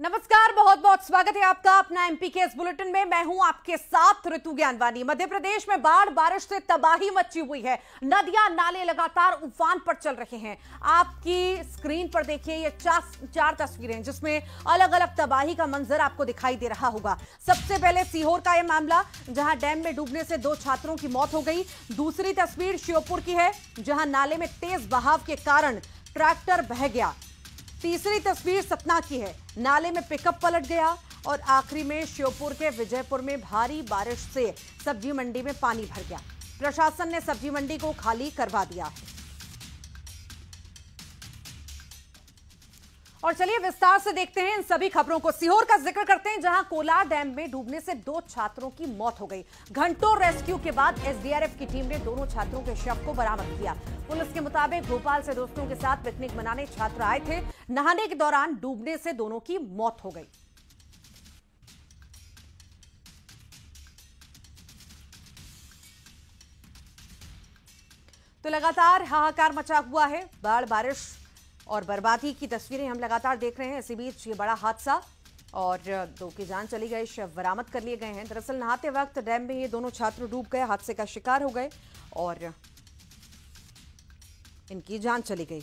नमस्कार, बहुत बहुत स्वागत है आपका अपना एमपी के इस बुलेटिन में। मैं हूं आपके साथ ऋतु ज्ञानवानी। मध्य प्रदेश में बाढ़ बारिश से तबाही मची हुई है। नदियां नाले लगातार उफान पर चल रहे हैं। आपकी स्क्रीन पर देखिए ये चार तस्वीरें जिसमें अलग अलग तबाही का मंजर आपको दिखाई दे रहा होगा। सबसे पहले सीहोर का यह मामला जहां डैम में डूबने से 2 छात्रों की मौत हो गई। दूसरी तस्वीर श्योपुर की है जहां नाले में तेज बहाव के कारण ट्रैक्टर बह गया। तीसरी तस्वीर सतना की है, नाले में पिकअप पलट गया। और आखिरी में श्योपुर के विजयपुर में भारी बारिश से सब्जी मंडी में पानी भर गया। प्रशासन ने सब्जी मंडी को खाली करवा दिया है। और चलिए विस्तार से देखते हैं इन सभी खबरों को। सीहोर का जिक्र करते हैं जहां कोलार डैम में डूबने से 2 छात्रों की मौत हो गई। घंटों रेस्क्यू के बाद एसडीआरएफ की टीम ने दोनों छात्रों के शव को बरामद किया। पुलिस के मुताबिक भोपाल से दोस्तों के साथ पिकनिक मनाने छात्र आए थे। नहाने के दौरान डूबने से दोनों की मौत हो गई। तो लगातार हाहाकार मचा हुआ है। बाढ़ बारिश और बर्बादी की तस्वीरें हम लगातार देख रहे हैं। इसी बीच ये बड़ा हादसा और 2 की जान चली गई, शव बरामद कर लिए गए हैं। दरअसल नहाते वक्त डैम में ये दोनों छात्र डूब गए, हादसे का शिकार हो गए और इनकी जान चली गई।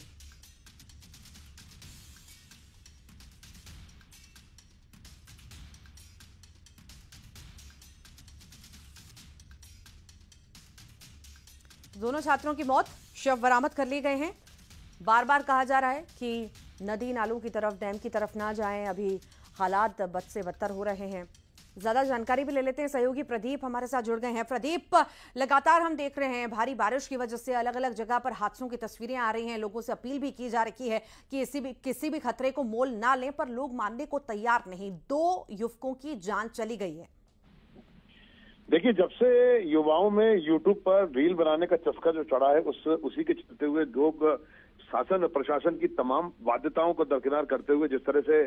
दोनों छात्रों की मौत, शव बरामद कर लिए गए हैं। बार बार कहा जा रहा है कि नदी नालों की तरफ, डैम की तरफ ना जाएं, अभी हालात बद से बदतर हो रहे हैं। ज्यादा जानकारी भी ले लेते हैं। सहयोगी प्रदीप हमारे साथ जुड़ गए हैं। प्रदीप, लगातार हम देख रहे हैं भारी बारिश की वजह से अलग अलग जगह पर हादसों की तस्वीरें आ रही हैं। लोगों से अपील भी की जा रही है कि किसी भी खतरे को मोल ना लें, पर लोग मानने को तैयार नहीं। 2 युवकों की जान चली गई है। देखिए, जब से युवाओं में यूट्यूब पर रील बनाने का चस्का जो चढ़ा है, उसी के चलते हुए लोग शासन और प्रशासन की तमाम बाध्यताओं को दरकिनार करते हुए जिस तरह से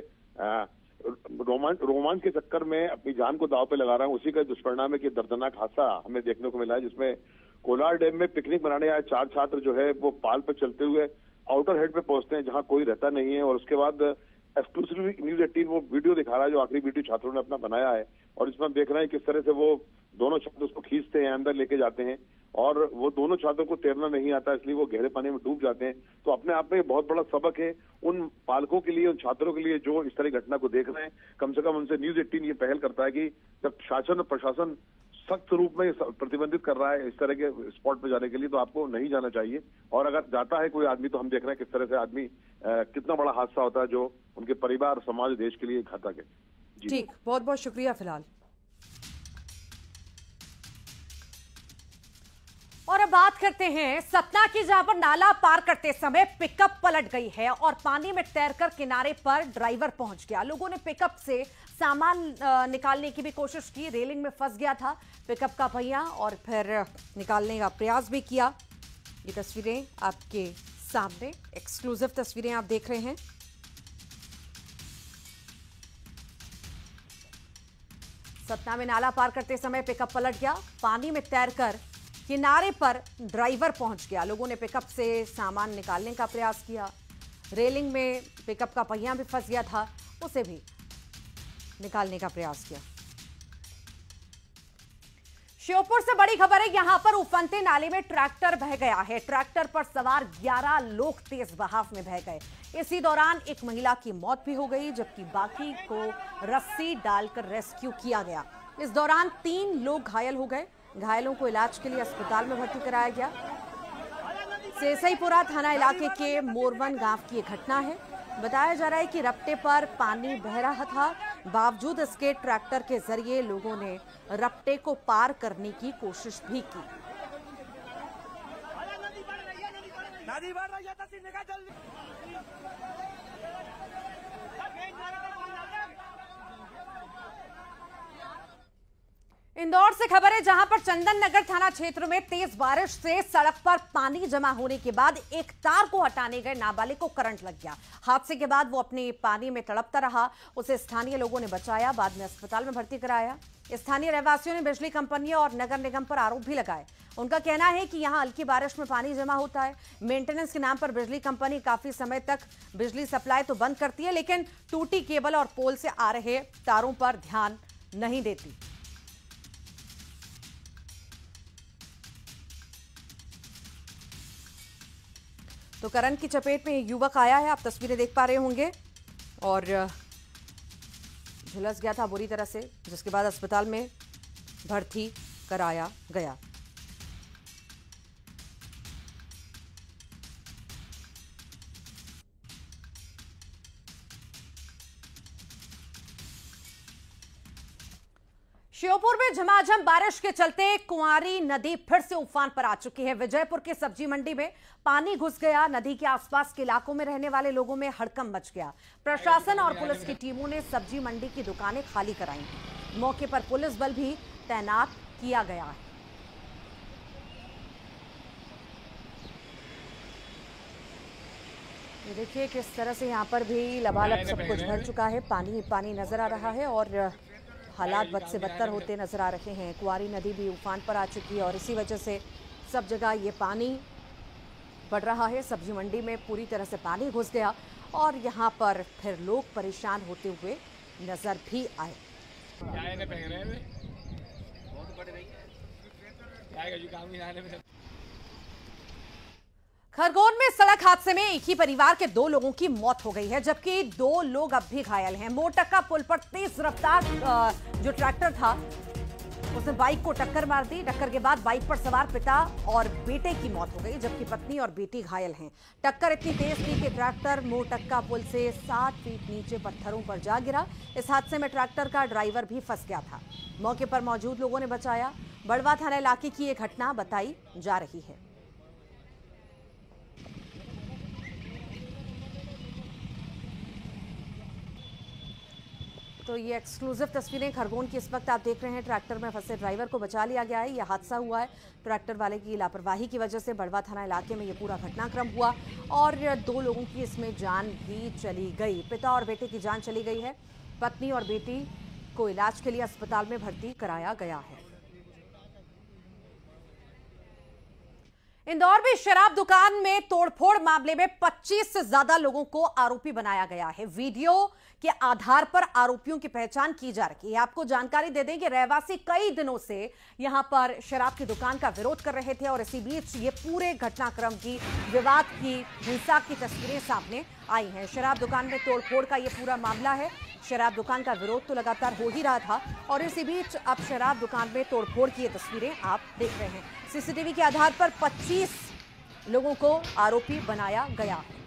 रोमांच के चक्कर में अपनी जान को दांव पे लगा रहा है, उसी का दुष्परिणाम है कि दर्दनाक हादसा हमें देखने को मिला है, जिसमें कोलार डैम में पिकनिक मनाने आए 4 छात्र जो है वो पाल पर चलते हुए आउटर हेड पे पहुंचते हैं जहां कोई रहता नहीं है। और उसके बाद एक्सक्लूसिवली न्यूज 18 वो वीडियो दिखा रहा है जो आखिरी वीडियो छात्रों ने अपना बनाया है। और इसमें हम देख रहे हैं किस तरह से वो दोनों छात्र उसको खींचते हैं, अंदर लेके जाते हैं और वो दोनों छात्रों को तैरना नहीं आता, इसलिए वो गहरे पानी में डूब जाते हैं। तो अपने आप में बहुत बड़ा सबक है उन पालकों के लिए, उन छात्रों के लिए जो इस तरह की घटना को देख रहे हैं। कम से कम उनसे न्यूज 18 ये पहल करता है कि जब शासन और प्रशासन सख्त रूप में प्रतिबंधित कर रहा है इस तरह के स्पॉट पर जाने के लिए, तो आपको नहीं जाना चाहिए। और अगर जाता है कोई आदमी, तो हम देख रहे हैं किस तरह से आदमी कितना बड़ा हादसा होता है जो उनके परिवार, समाज, देश के लिए घातक है। ठीक, बहुत बहुत शुक्रिया। फिलहाल और अब बात करते हैं सतना की, जहां पर नाला पार करते समय पिकअप पलट गई है और पानी में तैरकर किनारे पर ड्राइवर पहुंच गया। लोगों ने पिकअप से सामान निकालने की भी कोशिश की, रेलिंग में फंस गया था पिकअप का पहिया और फिर निकालने का प्रयास भी किया। ये तस्वीरें आपके सामने, एक्सक्लूसिव तस्वीरें आप देख रहे हैं। सतना में नाला पार करते समय पिकअप पलट गया, पानी में तैरकर किनारे पर ड्राइवर पहुंच गया। लोगों ने पिकअप से सामान निकालने का प्रयास किया, रेलिंग में पिकअप का पहिया भी फंस गया था, उसे भी निकालने का प्रयास किया। श्योपुर से बड़ी खबर है, यहां पर उफनते नाले में ट्रैक्टर बह गया है। ट्रैक्टर पर सवार 11 लोग तेज बहाव में बह गए। इसी दौरान एक महिला की मौत भी हो गई, जबकि बाकी को रस्सी डालकर रेस्क्यू किया गया। इस दौरान 3 लोग घायल हो गए। घायलों को इलाज के लिए अस्पताल में भर्ती कराया गया। सेसईपुरा थाना इलाके के मोरवन गांव की यह घटना है। बताया जा रहा है कि रपटे पर पानी बह रहा था, बावजूद इसके ट्रैक्टर के जरिए लोगों ने रपटे को पार करने की कोशिश भी की। इंदौर से खबर है, जहां पर चंदन नगर थाना क्षेत्र में तेज बारिश से सड़क पर पानी जमा होने के बाद एक तार को हटाने गए नाबालिग को करंट लग गया। हादसे के बाद वो अपने पानी में तड़पता रहा। उसे स्थानीय लोगों ने बचाया, बाद में अस्पताल में भर्ती कराया। स्थानीय रहवासियों ने बिजली कंपनी और नगर निगम पर आरोप भी लगाए। उनका कहना है कि यहां हल्की बारिश में पानी जमा होता है। मेंटेनेंस के नाम पर बिजली कंपनी काफी समय तक बिजली सप्लाई तो बंद करती है, लेकिन टूटी केबल और पोल से आ रहे तारों पर ध्यान नहीं देती। तो करंट की चपेट में युवक आया है, आप तस्वीरें देख पा रहे होंगे, और झुलस गया था बुरी तरह से, जिसके बाद अस्पताल में भर्ती कराया गया। श्योपुर में झमाझम बारिश के चलते कुंवारी नदी फिर से उफान पर आ चुकी है। विजयपुर के सब्जी मंडी में पानी घुस गया। नदी के आसपास के इलाकों में रहने वाले लोगों में हड़कंप मच गया। प्रशासन और पुलिस की टीमों ने सब्जी मंडी की दुकानें खाली कराई। मौके पर पुलिस बल भी तैनात किया गया है। ये देखिए किस तरह से यहाँ पर भी लबालब सब कुछ भर चुका है। पानी पानी नजर आ रहा है और हालात बद से बदतर होते नजर आ रहे हैं। कुंवारी नदी भी उफान पर आ चुकी है और इसी वजह से सब जगह ये पानी बढ़ रहा है। सब्जी मंडी में पूरी तरह से पानी घुस गया और यहाँ पर फिर लोग परेशान होते हुए नजर भी आए। खरगोन में सड़क हादसे में एक ही परिवार के 2 लोगों की मौत हो गई है, जबकि 2 लोग अब भी घायल हैं। मोरटक्का पुल पर तेज रफ्तार जो ट्रैक्टर था उसने बाइक को टक्कर मार दी। टक्कर के बाद बाइक पर सवार पिता और बेटे की मौत हो गई, जबकि पत्नी और बेटी घायल हैं। टक्कर इतनी तेज थी कि ट्रैक्टर मोरटक्का पुल से 7 फीट नीचे पत्थरों पर जा गिरा। इस हादसे में ट्रैक्टर का ड्राइवर भी फंस गया था। मौके पर मौजूद लोगों ने बचाया। बड़वा थाना इलाके की यह घटना बताई जा रही है। तो ये एक्सक्लूसिव तस्वीरें खरगोन की इस वक्त आप देख रहे हैं। ट्रैक्टर में फंसे ड्राइवर को बचा लिया गया है। यह हादसा हुआ है ट्रैक्टर वाले की लापरवाही की वजह से। बड़वा थाना इलाके में ये पूरा घटनाक्रम हुआ और 2 लोगों की इसमें जान भी चली गई। पिता और बेटे की जान चली गई है। पत्नी और बेटी को इलाज के लिए अस्पताल में भर्ती कराया गया है। इंदौर में शराब दुकान में तोड़फोड़ मामले में 25 से ज्यादा लोगों को आरोपी बनाया गया है। वीडियो के आधार पर आरोपियों की पहचान की जा रही है। आपको जानकारी दे दें कि रहवासी कई दिनों से यहां पर शराब की दुकान का विरोध कर रहे थे और इसी बीच ये पूरे घटनाक्रम की, विवाद की, हिंसा की तस्वीरें सामने आई हैं। शराब दुकान में तोड़फोड़ का ये पूरा मामला है। शराब दुकान का विरोध तो लगातार हो ही रहा था और इसी बीच अब शराब दुकान में तोड़फोड़ की ये तस्वीरें आप देख रहे हैं। सीसीटीवी के आधार पर 25 लोगों को आरोपी बनाया गया है।